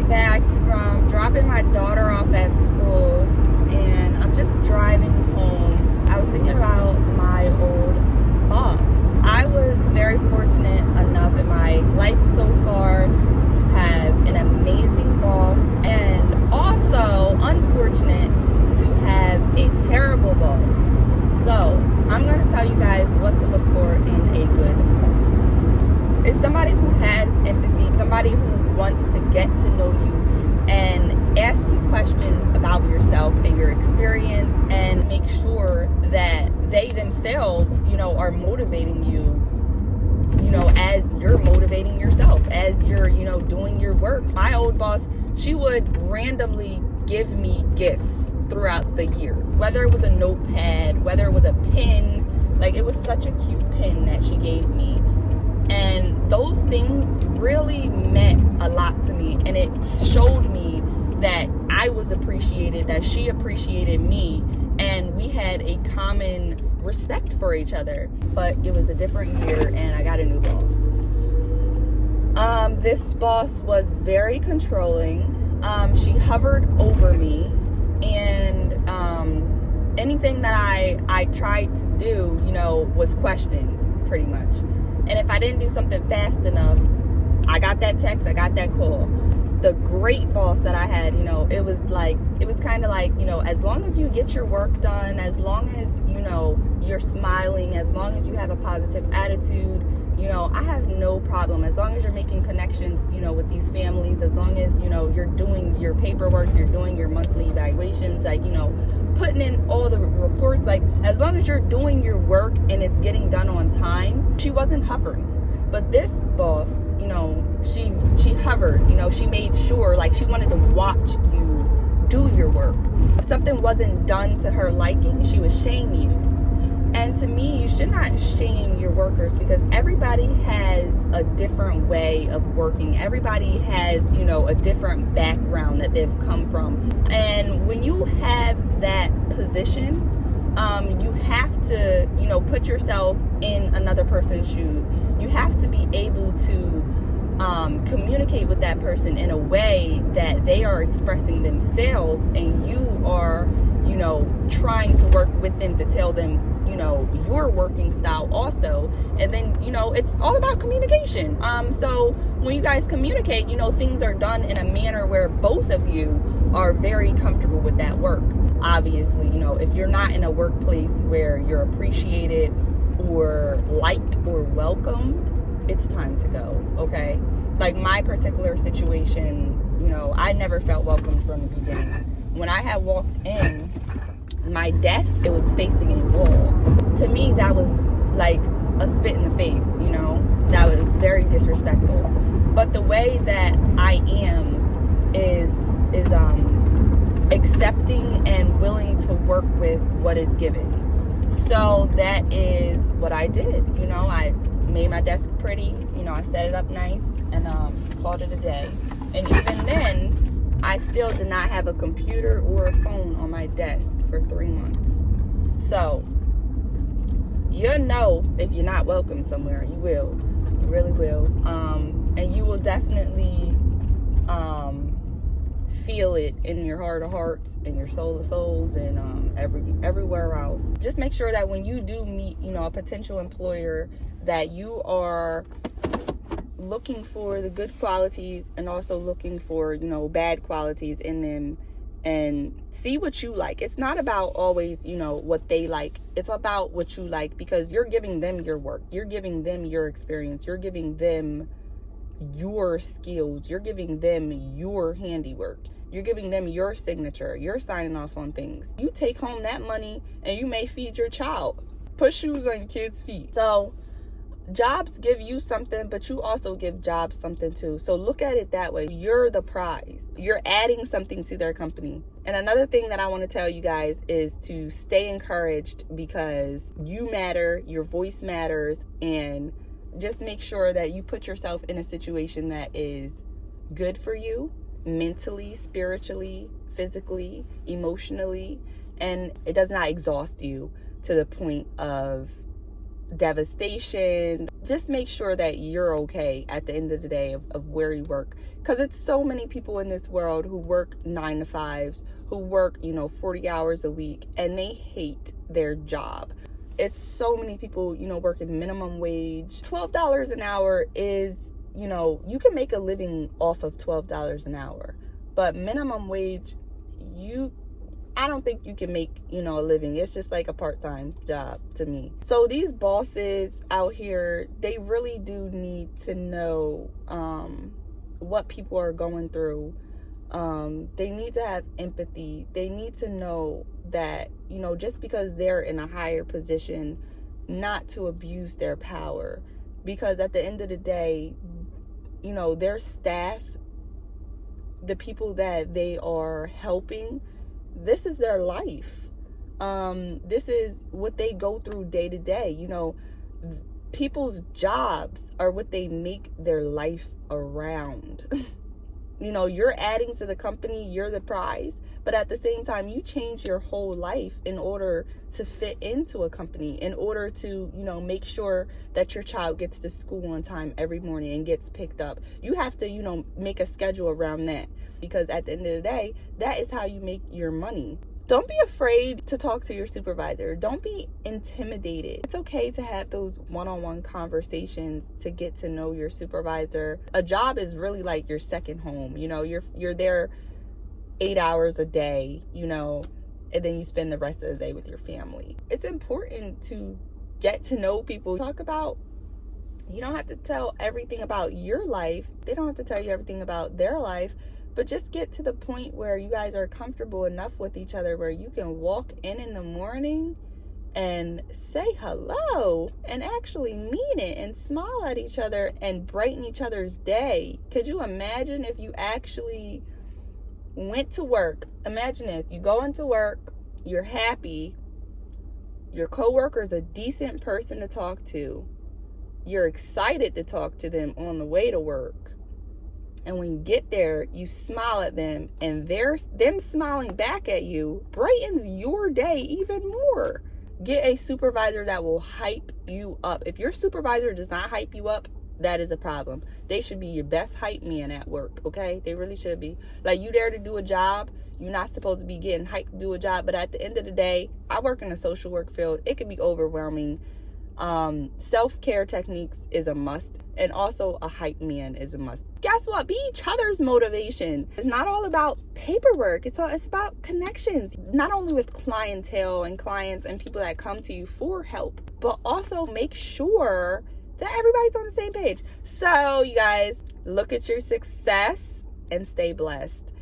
way back from dropping my daughter off at school, and I'm just driving home. I was thinking about my old boss. I was very fortunate enough in my life so far to have an amazing boss, and also unfortunate to have a terrible boss. So I'm going to tell you guys what to look for in a good boss. It's somebody who has empathy, somebody who wants to get to know you and ask you questions about yourself and your experience, and make sure that they themselves, are motivating you, as you're motivating yourself, as you're, doing your work. My old boss, she would randomly give me gifts throughout the year, whether it was a notepad, whether it was a pin. Like, it was such a cute pin that she gave me. And those things really meant a lot to me. And it showed me that I was appreciated, that she appreciated me, and we had a common respect for each other. But it was a different year, and I got a new boss. This boss was very controlling. She hovered over me, and anything that I tried to do, was questioned pretty much. And if I didn't do something fast enough, I got that text, I got that call. The great boss that I had, it was kind of like, as long as you get your work done, as long as, you're smiling, as long as you have a positive attitude, I have no problem. As long as you're making connections, with these families, as long as, you're doing your paperwork, you're doing your monthly evaluations, putting in all the reports, as long as you're doing your work and it's getting done on time. She wasn't hovering. But this boss, she hovered, she made sure, she wanted to watch you do your work. If something wasn't done to her liking, she would shame you. And to me, you should not shame your workers, because everybody has a different way of working. Everybody has, a different background that they've come from. And when you have that position, you have to, put yourself in another person's shoes. You have to be able to communicate with that person in a way that they are expressing themselves, and you are, trying to work with them to tell them, your working style also. And then, it's all about communication. So when you guys communicate, things are done in a manner where both of you are very comfortable with that work. Obviously, if you're not in a workplace where you're appreciated or liked or welcomed, it's time to go, okay? Like my particular situation, I never felt welcomed from the beginning. When I had walked in, my desk, it was facing a wall. To me, that was like a spit in the face, that was very disrespectful. But the way that I am is accepting and willing to work with what is given. So that is what I did. I made my desk pretty, I set it up nice, and called it a day. And even then, I still did not have a computer or a phone on my desk for 3 months. So, you'll know if you're not welcome somewhere. You will. You really will. And you will definitely feel it in your heart of hearts, in your soul of souls, and everywhere else. Just make sure that when you do meet, a potential employer, that you are looking for the good qualities and also looking for, bad qualities in them, and see what you like. It's not about always, what they like. It's about what you like, because you're giving them your work. You're giving them your experience. You're giving them your skills. You're giving them your handiwork. You're giving them your signature. You're signing off on things. You take home that money and you may feed your child. Put shoes on your kids' feet. So jobs give you something, but you also give jobs something too. So look at it that way. You're the prize. You're adding something to their company. And another thing that I want to tell you guys is to stay encouraged, because you matter, your voice matters, and just make sure that you put yourself in a situation that is good for you, mentally, spiritually, physically, emotionally, and it does not exhaust you to the point of devastation. Just make sure that you're okay at the end of the day of where you work, because it's so many people in this world who work 9 to 5s, who work 40 hours a week, and they hate their job. It's so many people working minimum wage. $12 an hour is, you can make a living off of $12 an hour, but minimum wage, I don't think you can make, a living. It's just like a part-time job to me. So these bosses out here, they really do need to know what people are going through. They need to have empathy. They need to know that, just because they're in a higher position, not to abuse their power. Because at the end of the day, their staff, the people that they are helping, this is their life. This is what they go through day to day. People's jobs are what they make their life around. You're adding to the company, you're the prize, but at the same time, you change your whole life in order to fit into a company, in order to, make sure that your child gets to school on time every morning and gets picked up. You have to, make a schedule around that, because at the end of the day, that is how you make your money. Don't be afraid to talk to your supervisor. Don't be intimidated. It's okay to have those one-on-one conversations to get to know your supervisor. A job is really like your second home. You're there 8 hours a day, and then you spend the rest of the day with your family. It's important to get to know people. You don't have to tell everything about your life. They don't have to tell you everything about their life. But just get to the point where you guys are comfortable enough with each other where you can walk in the morning and say hello and actually mean it and smile at each other and brighten each other's day. Could you imagine if you actually went to work? Imagine this. You go into work, you're happy, your coworker is a decent person to talk to, you're excited to talk to them on the way to work. And when you get there, you smile at them, and them smiling back at you brightens your day even more. Get a supervisor that will hype you up. If your supervisor does not hype you up, that is a problem. They should be your best hype man at work, okay? They really should be. Like, you there to do a job. You're not supposed to be getting hyped to do a job. But at the end of the day, I work in the social work field. It can be overwhelming. Self-care techniques is a must, and also a hype man is a must. Guess what? Be each other's motivation. It's not all about paperwork. It's about connections, not only with clientele and clients and people that come to you for help, but also make sure that everybody's on the same page. So you guys, look at your success and stay blessed.